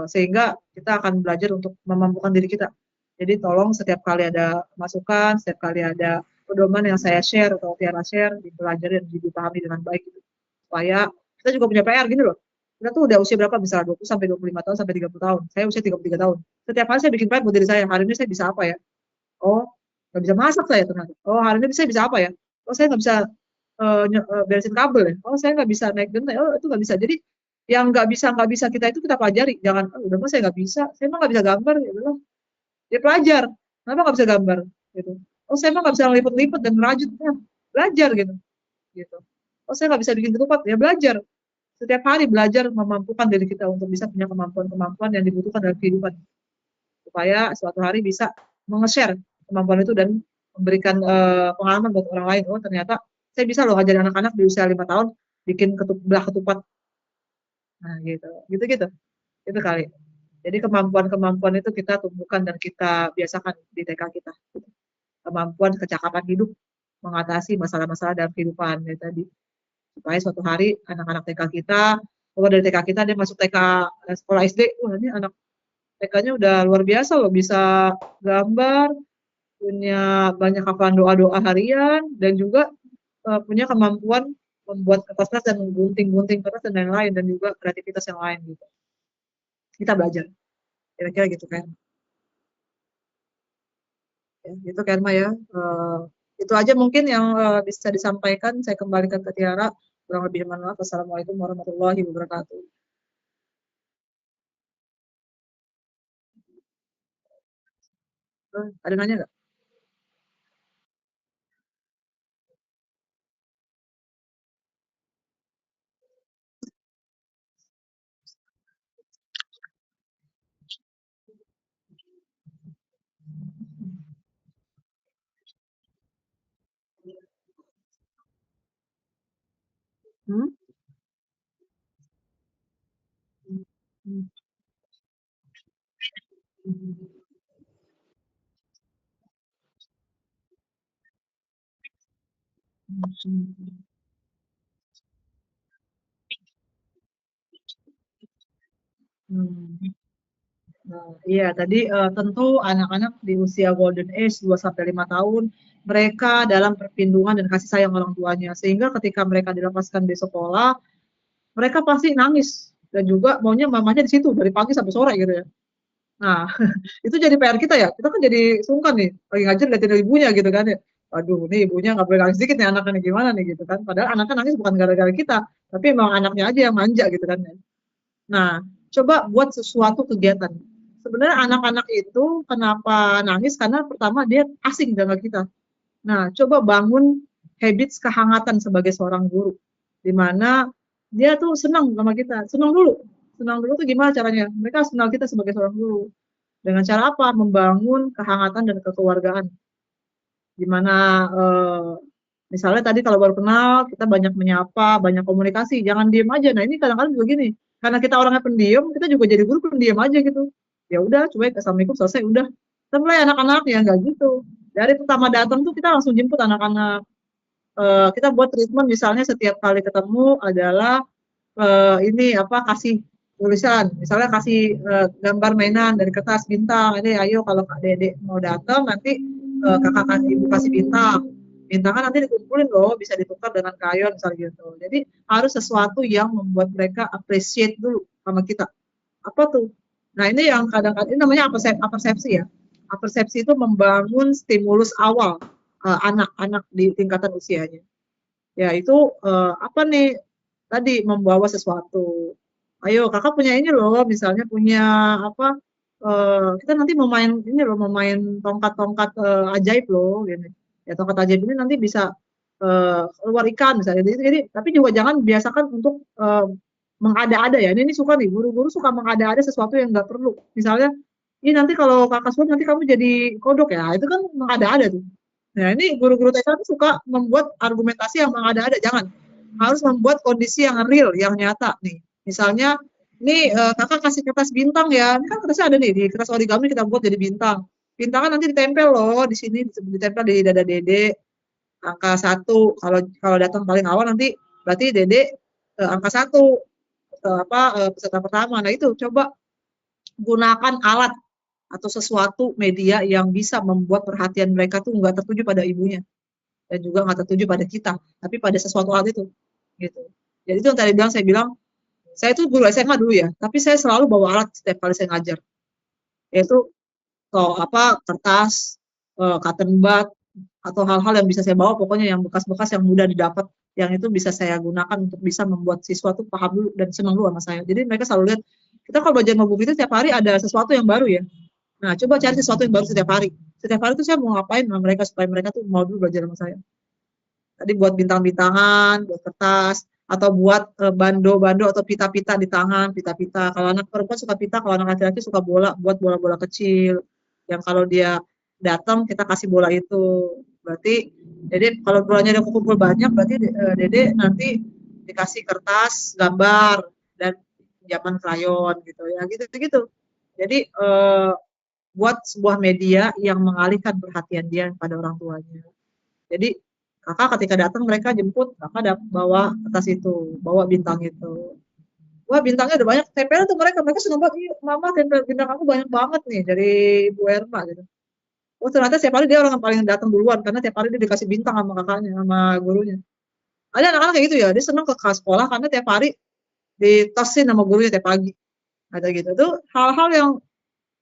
Sehingga kita akan belajar untuk memampukan diri kita. Jadi tolong setiap kali ada masukan, setiap kali ada pedoman yang saya share atau Tiara share dipelajari dan dipahami dengan baik gitu. Supaya kita juga punya PR gini loh. Kita tuh udah usia berapa misalnya 20 sampai 25 tahun sampai 30 tahun. Saya usia 33 tahun. Setiap hari saya bikin PR buat diri saya. Hari ini saya bisa apa ya? Oh, nggak bisa masak saya ternyata. Oh, hari ini saya bisa apa ya? Oh, saya nggak bisa beresin kabel ya. Oh, saya nggak bisa naik genteng. Oh, itu nggak bisa. Jadi yang nggak bisa kita itu kita pelajari. Jangan, oh, udah mah saya nggak bisa. Saya mah nggak bisa gambar. Ya udah, dia pelajar. Kenapa nggak bisa gambar? Gitu. Oh, saya mah nggak bisa lipet-lipet dan merajut. Ya, belajar gitu. Gitu. Oh, saya nggak bisa bikin ketupat. Ya belajar. Setiap hari belajar memampukan diri kita untuk bisa punya kemampuan-kemampuan yang dibutuhkan dalam kehidupan. Supaya suatu hari bisa menge-share kemampuan itu dan memberikan pengalaman buat orang lain. Oh, ternyata saya bisa loh ngajarin anak-anak di usia 5 tahun bikin belah ketupat. Nah, gitu. Gitu-gitu. Itu kali. Jadi kemampuan-kemampuan itu kita tumbuhkan dan kita biasakan di TK kita. Kemampuan kecakapan hidup mengatasi masalah-masalah dalam kehidupan ya tadi. Supaya suatu hari anak-anak TK kita, keluar dari TK kita dia masuk TK sekolah SD, wah ini anak TK-nya udah luar biasa loh, bisa gambar, punya banyak hafalan doa-doa harian, dan juga punya kemampuan membuat kertas dan menggunting-gunting kertas dan lain-lain, dan juga kreativitas yang lain gitu. Kita belajar, kira-kira gitu kan. Ya, gitu kan Ma ya. Itu aja mungkin yang bisa disampaikan. Saya kembalikan ke Tiara. Kurang lebih mohon maaf. Assalamualaikum warahmatullahi wabarakatuh. Ada nanya nggak? Hmm? Hmm. Hmm. Hmm. Hmm. Nah, iya tadi tentu anak-anak di usia golden age 2 sampai 5 tahun mereka dalam perlindungan dan kasih sayang orang tuanya. Sehingga ketika mereka dilepaskan di sekolah, mereka pasti nangis dan juga maunya mamanya di situ dari pagi sampai sore gitu ya. Nah, itu jadi PR kita ya. Kita kan jadi sungkan nih, lagi ngajar liatin ibunya gitu kan ya. Aduh, nih ibunya nggak boleh nangis dikit nih anaknya gimana nih gitu kan. Padahal anaknya nangis bukan gara-gara kita, tapi emang anaknya aja yang manja gitu kan ya. Nah, coba buat sesuatu kegiatan. Sebenarnya anak-anak itu kenapa nangis karena pertama dia asing dengan kita. Nah, coba bangun habits kehangatan sebagai seorang guru. Di mana dia tuh senang sama kita. Senang dulu. Senang dulu tuh gimana caranya? Mereka harus kenal kita sebagai seorang guru. Dengan cara apa? Membangun kehangatan dan kekeluargaan. Di mana misalnya tadi kalau baru kenal, kita banyak menyapa, banyak komunikasi, jangan diem aja. Nah, ini kadang-kadang juga gini, karena kita orangnya pendiam, kita juga jadi guru pendiam aja gitu. Ya udah, cuek, assalamualaikum, selesai, udah. Kita mulai anak-anak ya nggak gitu. Dari pertama datang tuh kita langsung jemput anak-anak. Kita buat treatment misalnya setiap kali ketemu adalah ini apa kasih tulisan, misalnya kasih gambar mainan dari kertas bintang. Ini ayo kalau Kak Dede mau datang nanti kakak kasih ibu kasih bintang. Bintang kan nanti dikumpulin loh, bisa ditukar dengan kayon misalnya gitu. Jadi harus sesuatu yang membuat mereka appreciate dulu sama kita. Apa tuh? Nah ini yang kadang-kadang ini namanya apersepsi ya. Apersepsi itu membangun stimulus awal anak-anak di tingkatan usianya. Ya itu apa nih tadi membawa sesuatu. Ayo kakak punya ini loh, misalnya punya apa? Kita nanti mau main ini loh, mau main tongkat-tongkat ajaib loh, gini. Ya tongkat ajaib ini nanti bisa keluar ikan misalnya. Jadi tapi juga jangan biasakan untuk mengada-ada ya. Ini suka nih, guru-guru suka mengada-ada sesuatu yang nggak perlu. Misalnya, ini nanti kalau kakak suruh nanti kamu jadi kodok ya, itu kan mengada-ada tuh. Nah, ini guru-guru TK tuh suka membuat argumentasi yang mengada-ada, jangan. Harus membuat kondisi yang real, yang nyata nih. Misalnya, nih kakak kasih kertas bintang ya, ini kan kertasnya ada nih, di kertas origami kita buat jadi bintang. Bintang kan nanti ditempel loh, di sini ditempel di dada dede, angka 1. Kalau datang paling awal nanti berarti dede angka 1, peserta pertama. Nah itu coba gunakan alat atau sesuatu media yang bisa membuat perhatian mereka tuh nggak tertuju pada ibunya. dan juga nggak tertuju pada kita, tapi pada sesuatu hal itu, gitu. Jadi itu yang tadi saya bilang, saya itu guru SMA dulu ya, tapi saya selalu bawa alat setiap kali saya ngajar, yaitu kertas, cotton bud, atau hal-hal yang bisa saya bawa, pokoknya yang bekas-bekas yang mudah didapat, yang itu bisa saya gunakan untuk bisa membuat siswa tuh paham dulu dan senang dulu sama saya. Jadi mereka selalu lihat, kita kalau belajar notebook itu setiap hari ada sesuatu yang baru ya. Nah, coba cari sesuatu yang baru setiap hari. Setiap hari tuh saya mau ngapain sama mereka supaya mereka tuh mau dulu belajar sama saya. Tadi buat bintang-bintangan, buat kertas, atau buat bando-bando atau pita-pita di tangan, pita-pita. Kalau anak perempuan suka pita, kalau anak laki-laki suka bola, buat bola-bola kecil. Yang kalau dia datang kita kasih bola itu. Berarti Dede kalau bolanya dia kumpul banyak, berarti Dede nanti dikasih kertas, gambar, dan pinjaman krayon gitu ya, gitu-gitu. Jadi buat sebuah media yang mengalihkan perhatian dia pada orang tuanya. Jadi kakak ketika datang mereka jemput, kakak bawa kertas itu, bawa bintang itu. Wah bintangnya udah banyak, tempel tuh mereka senang banget, iya mama tempel bintang aku banyak banget nih dari Bu Erma gitu. Oh ternyata setiap hari dia orang yang paling datang duluan, karena tiap hari dia dikasih bintang sama kakaknya, sama gurunya. Ada anak-anak kayak gitu ya, dia senang ke sekolah karena tiap hari ditosin sama gurunya tiap pagi. Ada gitu, itu hal-hal yang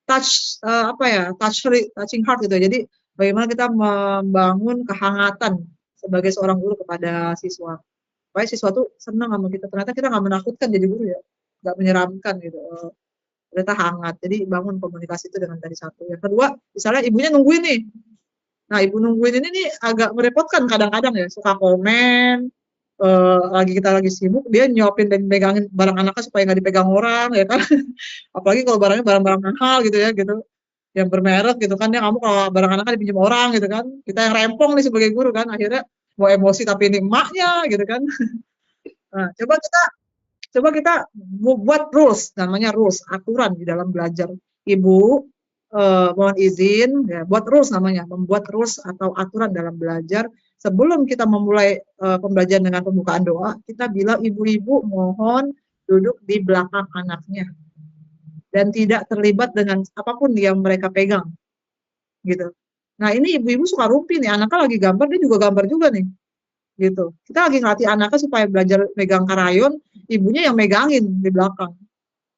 touching heart gitu. Jadi bagaimana kita membangun kehangatan sebagai seorang guru kepada siswa. Supaya siswa tuh senang sama kita. Ternyata kita nggak menakutkan jadi guru ya, nggak menyeramkan gitu. Ternyata hangat. Jadi bangun komunikasi itu dengan tadi satu. Yang kedua, misalnya ibunya nungguin nih. Nah, ibu nungguin ini nih agak merepotkan kadang-kadang ya. Suka komen, kita lagi sibuk, dia nyuapin dan megangin barang anaknya supaya nggak dipegang orang, ya kan. Apalagi kalau barangnya barang-barang mahal gitu ya, gitu. Yang bermerek gitu kan, ya kamu kalau barang anaknya dipinjam orang gitu kan. Kita yang rempong nih sebagai guru kan, akhirnya mau emosi tapi ini emaknya gitu kan. Nah, coba kita buat rules, namanya rules, aturan di dalam belajar. Ibu, mohon izin, ya, buat rules namanya, membuat rules atau aturan dalam belajar. Sebelum kita memulai pembelajaran dengan pembukaan doa, kita bilang ibu-ibu mohon duduk di belakang anaknya dan tidak terlibat dengan apapun yang mereka pegang, gitu. Nah ini ibu-ibu suka rumpi nih, anaknya lagi gambar, dia juga gambar juga nih. Gitu. Kita lagi ngelatih anaknya supaya belajar megang karayon, ibunya yang megangin di belakang.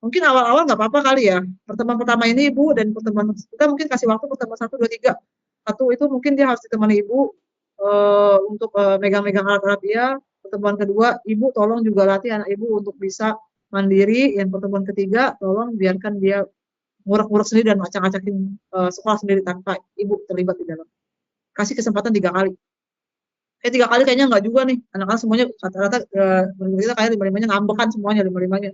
Mungkin awal-awal nggak apa-apa kali ya. Pertemuan pertama ini ibu dan pertemuan kita mungkin kasih waktu pertemuan 1, 2, 3. Satu itu mungkin dia harus ditemani ibu untuk megang-megang alat-alat dia. Pertemuan kedua, ibu tolong juga latih anak ibu untuk bisa mandiri. Yang pertemuan ketiga, tolong biarkan dia ngurek-ngurek sendiri dan acak-acakin sekolah sendiri tanpa ibu terlibat di dalam. Kasih kesempatan 3 kali. 3 kali kayaknya enggak juga nih, anak-anak semuanya rata-rata kita kayak 5-5-nya ngambekan semuanya, 5-5-nya.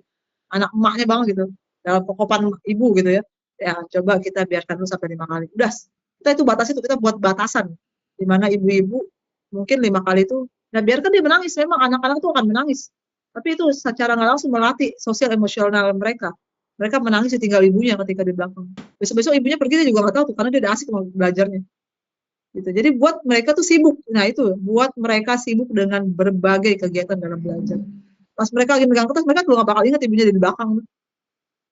Anak emaknya banget gitu, dalam kokopan ibu gitu ya. Ya coba kita biarkan dulu sampai 5 kali. Udah, kita itu batas itu, kita buat batasan. Di mana ibu-ibu mungkin 5 kali itu, nah biarkan dia menangis, memang anak-anak itu akan menangis. Tapi itu secara nggak langsung melatih sosial emosional mereka. Mereka menangis ditinggal ibunya ketika di belakang. Besok-besok ibunya pergi dia juga nggak tahu tuh, karena dia udah asik sama belajarnya. Gitu. Jadi buat mereka tuh sibuk. Nah itu, buat mereka sibuk dengan berbagai kegiatan dalam belajar. Pas mereka lagi megang kertas, mereka juga nggak bakal ingat ibunya di belakang.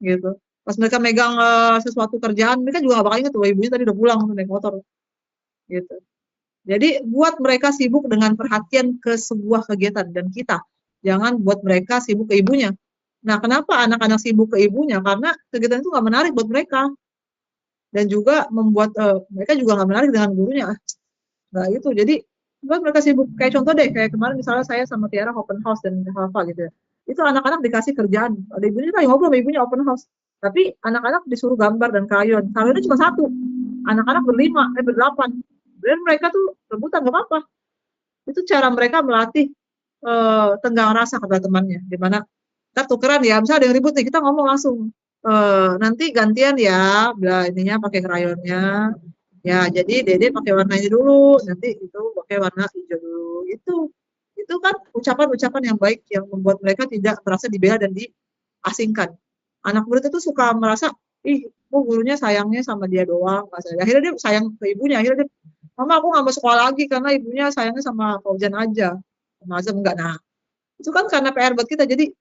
Gitu. Pas mereka megang sesuatu kerjaan, mereka juga nggak bakal ingat tuh ibunya tadi udah pulang naik motor. Gitu. Jadi buat mereka sibuk dengan perhatian ke sebuah kegiatan dan kita. Jangan buat mereka sibuk ke ibunya. Nah kenapa anak-anak sibuk ke ibunya? Karena kegiatan itu nggak menarik buat mereka. Dan juga membuat mereka juga nggak menarik dengan gurunya. Nah itu, jadi buat mereka sibuk. Kayak contoh deh, kayak kemarin misalnya saya sama Tiara open house dan Hafa gitu ya. Itu anak-anak dikasih kerjaan. Ada ibunya lagi ngobrol sama ibunya open house. Tapi anak-anak disuruh gambar dan krayon. Krayonnya cuma 1. Anak-anak ber-8. Dan mereka tuh rebutan, nggak apa-apa. Itu cara mereka melatih tenggang rasa kepada temannya. Dimana kita tukeran ya, misalnya ada yang ribut nih, kita ngomong langsung. Nanti gantian ya, ininya pakai krayonnya. Ya, jadi Dede pakai warna ini dulu, nanti itu pakai warna hijau dulu. Itu kan ucapan-ucapan yang baik yang membuat mereka tidak merasa dibela dan diasingkan. Anak murid itu suka merasa, gurunya sayangnya sama dia doang. Akhirnya dia sayang ke ibunya, akhirnya dia, mama aku nggak mau sekolah lagi karena ibunya sayangnya sama Fauzan aja. Sama Azam enggak. Nah, itu kan karena PR buat kita. Jadi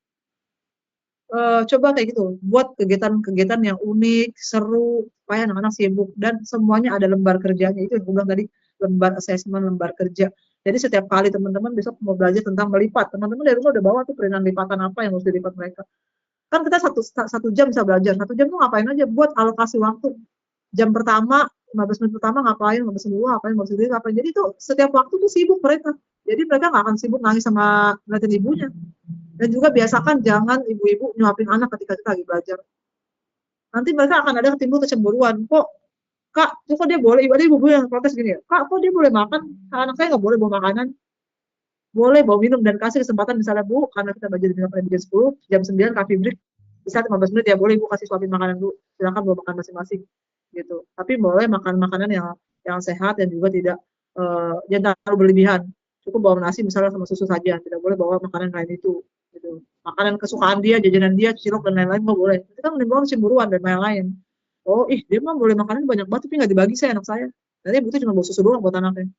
coba kayak gitu, buat kegiatan-kegiatan yang unik, seru, supaya anak-anak sibuk dan semuanya ada lembar kerjanya. Itu yang aku bilang tadi, lembar assessment, lembar kerja. Jadi setiap kali teman-teman besok mau belajar tentang melipat, teman-teman dari rumah udah bawa tuh perinan lipatan apa yang harus dilipat mereka. Kan kita satu jam bisa belajar, 1 jam tuh ngapain aja, buat alokasi waktu. Jam pertama, 15 menit pertama ngapain, 15 menit kedua ngapain, 15 menit ngapain. Jadi tuh setiap waktu tuh sibuk mereka. Jadi mereka nggak akan sibuk nangis sama ngeliatin ibunya. Dan juga biasakan jangan ibu-ibu nyuapin anak ketika kita lagi belajar. Nanti mereka akan ada timbul kecemburuan. Kok Kak, kok dia boleh, ada ibu yang protes gini ya, Kak, kok dia boleh makan, anak saya nggak boleh bawa makanan, boleh bawa minum, dan kasih kesempatan misalnya, Bu, karena kita belajar di jam 10, jam 9 coffee break, bisa 15 menit ya, boleh Bu kasih suapin makanan dulu, silakan bawa makan masing-masing, gitu. Tapi boleh makan makanan yang sehat dan juga tidak jangan terlalu berlebihan. Cukup bawa nasi misalnya sama susu saja, tidak boleh bawa makanan lain itu. Gitu. Makanan kesukaan dia, jajanan dia, cilok dan lain-lain nggak boleh. Itu kan menimbulkan cemburuan dan lain-lain. Oh, dia mah boleh makanan banyak banget, tapi nggak dibagi saya anak saya. Nanti butuh cuma bawa susu doang buat anaknya.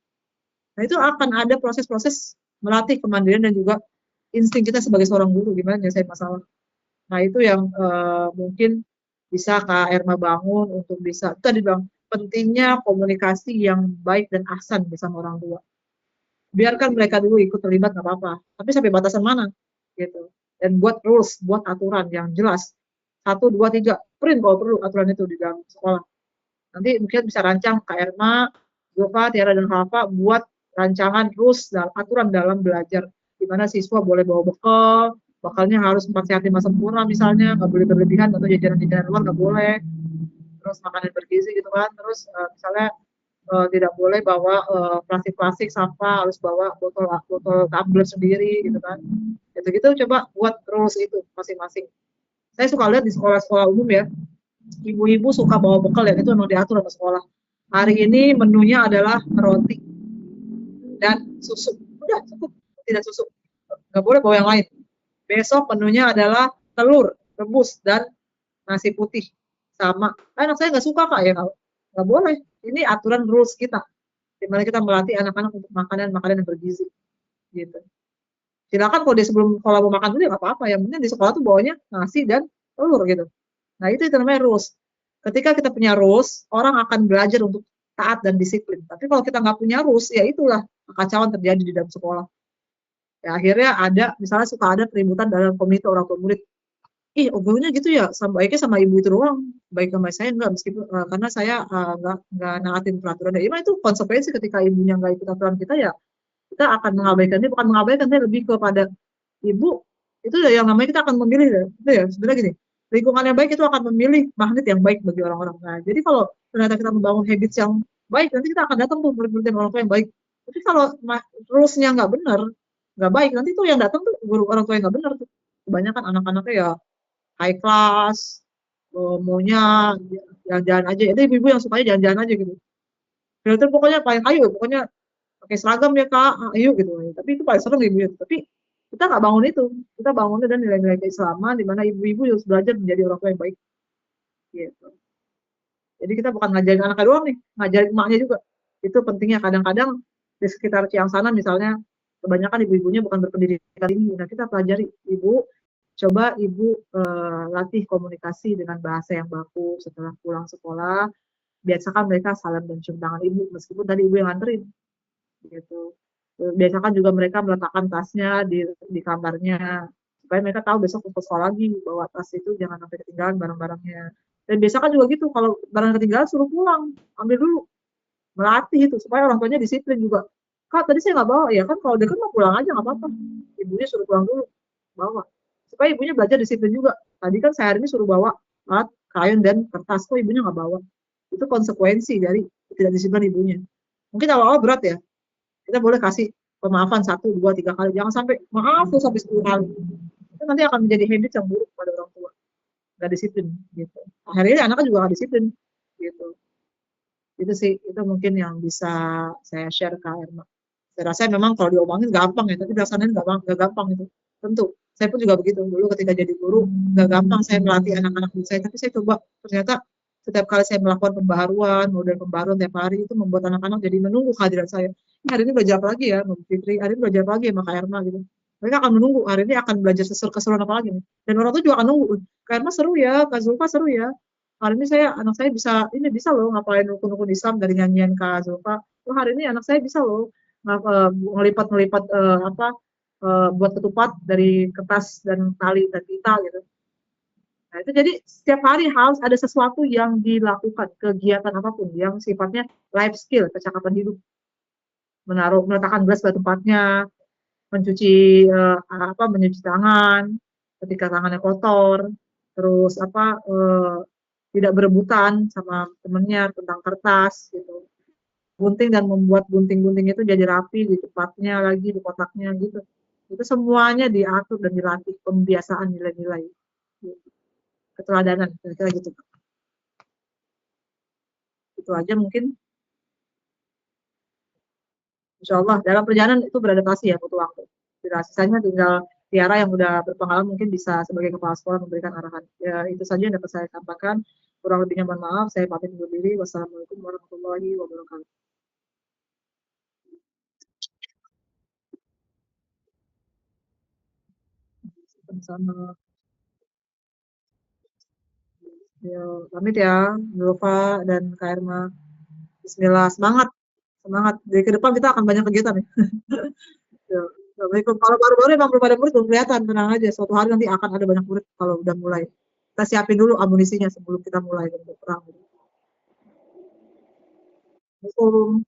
Nah, itu akan ada proses-proses melatih kemandirian dan juga insting kita sebagai seorang guru gimana nyelesain masalah. Nah, itu yang mungkin bisa Kak Erma bangun untuk bisa tadi Bang, pentingnya komunikasi yang baik dan ahsan bersama orang tua. Biarkan mereka dulu ikut terlibat nggak apa-apa, tapi sampai batasan mana gitu. Dan buat rules, buat aturan yang jelas. 1, 2, 3, print kalau perlu aturan itu di dalam sekolah. Nanti mungkin bisa rancang Kak Erma, Zulfa, Tiara, dan Halfa buat rancangan rules dan aturan dalam belajar. Di mana siswa boleh bawa bekal, bekalnya harus 4 sehat 5 sempurna misalnya, nggak boleh berlebihan atau jajanan-jajanan luar nggak boleh. Terus makanan bergizi gitu kan. Terus misalnya tidak boleh bawa plastik-plastik sampah, harus bawa botol tumbler sendiri gitu kan. Gitu-gitu coba buat rules itu masing-masing. Saya suka lihat di sekolah-sekolah umum ya, ibu-ibu suka bawa bekal ya, itu memang diatur sama sekolah. Hari ini menunya adalah roti dan susu. Udah cukup, tidak susu. Nggak boleh bawa yang lain. Besok menunya adalah telur rebus dan nasi putih sama. Anak saya nggak suka Kak ya, nggak boleh. Ini aturan rules kita. Dimana kita melatih anak-anak untuk makanan-makanan yang bergizi. Gitu. Silakan kalau dia sebelum sekolah mau makan dulu ya nggak apa-apa. Yang penting di sekolah tuh bawanya nasi dan telur gitu. Nah itu namanya rules. Ketika kita punya rules, orang akan belajar untuk taat dan disiplin. Tapi kalau kita nggak punya rules, ya itulah kekacauan terjadi di dalam sekolah. Ya, akhirnya ada, misalnya suka ada keributan dalam komite orang tua murid. Ih, gurunya gitu ya, baiknya sama ibu itu doang. Baik sama saya enggak, meskipun karena saya nggak naatin peraturan. Ya, itu konsekuensi ketika ibunya nggak ikut aturan kita ya, kita akan mengabaikan dia, bukan mengabaikan dia, lebih kepada ibu itu ya yang namanya kita akan memilih ya. Itu ya sebenarnya gini, lingkungan yang baik itu akan memilih magnet yang baik bagi orang-orang. Nah, jadi kalau ternyata kita membangun habits yang baik, nanti kita akan datang tuh murid-murid orang tua yang baik. Tapi kalau rules-nya nggak benar, nggak baik, nanti tuh yang datang tuh guru orang tua yang nggak benar tuh. Kebanyakan anak-anaknya ya high class, maunya jalan-jalan aja. Itu ibu-ibu yang sukanya jalan-jalan aja gitu. Filter pokoknya paling ayo, pokoknya pakai seragam ya Kak, ayo gitu. Tapi itu paling serem ibu. Tapi kita nggak bangun itu. Kita bangunnya dan nilai-nilai keislaman di mana ibu-ibu harus belajar menjadi orang tua yang baik. Gitu. Jadi kita bukan ngajarin anaknya doang nih, ngajarin emaknya juga. Itu pentingnya. Kadang-kadang di sekitar Ciang sana misalnya, kebanyakan ibu-ibunya bukan berpendidikan tinggi. Nah kita pelajari, ibu, coba ibu latih komunikasi dengan bahasa yang baku setelah pulang sekolah. Biasakan mereka salam dan cium tangan ibu, meskipun tadi ibu yang nganterin. Gitu. Biasakan juga mereka meletakkan tasnya di kamarnya, supaya mereka tahu besok ke sekolah lagi, bawa tas itu jangan sampai ketinggalan barang-barangnya. Dan biasakan juga gitu, kalau barang ketinggalan suruh pulang, ambil dulu. Melatih itu, supaya orang tuanya disiplin juga. Kak, tadi saya nggak bawa. Ya kan kalau deket mau pulang aja nggak apa-apa. Ibunya suruh pulang dulu, bawa. Supaya ibunya belajar disiplin juga. Tadi kan saya hari ini suruh bawa alat, krayon, dan kertas. Kok ibunya nggak bawa? Itu konsekuensi dari tidak disiplin ibunya. Mungkin awal-awal berat ya. Kita boleh kasih pemaafan 1, 2, 3 kali. Jangan sampai maaf tuh sampai 10 kali. Itu nanti akan menjadi habit yang buruk pada orang tua. Nggak disiplin gitu. Akhirnya anaknya juga nggak disiplin gitu. Itu sih, itu mungkin yang bisa saya share ke Irma. Saya rasa memang kalau diomongin gampang ya, tapi dasarnya nggak gampang itu. Tentu, saya pun juga begitu. Dulu ketika jadi guru, nggak gampang saya melatih anak-anak saya, tapi saya coba, ternyata setiap kali saya melakukan pembaharuan, model pembaharuan tiap hari, itu membuat anak-anak jadi menunggu kehadiran saya. Hari ini belajar lagi ya, Mbak Fitri, hari ini belajar lagi ya, Kak Irma gitu. Mereka akan menunggu, hari ini akan belajar keseruan apa lagi nih. Dan orang itu juga akan nunggu, Kak Irma seru ya, Kak Zulfa seru ya. Hari ini anak saya bisa loh ngapain rukun-rukun Islam dari nyanyian Kak Zulfa. Oh hari ini anak saya bisa loh ngelipat-ngelipat buat ketupat dari kertas dan tali dan tinta gitu. Nah, itu jadi setiap hari harus ada sesuatu yang dilakukan, kegiatan apapun yang sifatnya life skill, kecakapan hidup. Meletakkan gelas pada tempatnya, mencuci mencuci tangan ketika tangannya kotor, terus tidak berebutan sama temennya tentang kertas gitu. Gunting dan membuat gunting-gunting itu jadi rapi di tempatnya lagi, di kotaknya gitu. Itu semuanya diatur dan dilatih pembiasaan nilai-nilai gitu. Keteladanan kira-kira gitu. Itu aja mungkin. Insya Allah dalam perjalanan itu beradaptasi ya butuh waktu. Sisanya tinggal Tiara yang udah berpengalaman mungkin bisa sebagai kepala sekolah memberikan arahan. Ya itu saja yang dapat saya sampaikan. Kurang lebihnya mohon maaf. Saya pamit undur diri. Wassalamualaikum warahmatullahi wabarakatuh. Sama-sama. Ya, pamit ya, Nova dan Kak Irma. Bismillah, semangat, semangat. Dari ke depan kita akan banyak kegiatan nih. Ya. Assalamualaikum. Kalau baru-baru emang belum ada murid belum kelihatan, tenang aja. Suatu hari nanti akan ada banyak murid kalau udah mulai. Kita siapin dulu amunisinya sebelum kita mulai untuk perang. Assalamualaikum.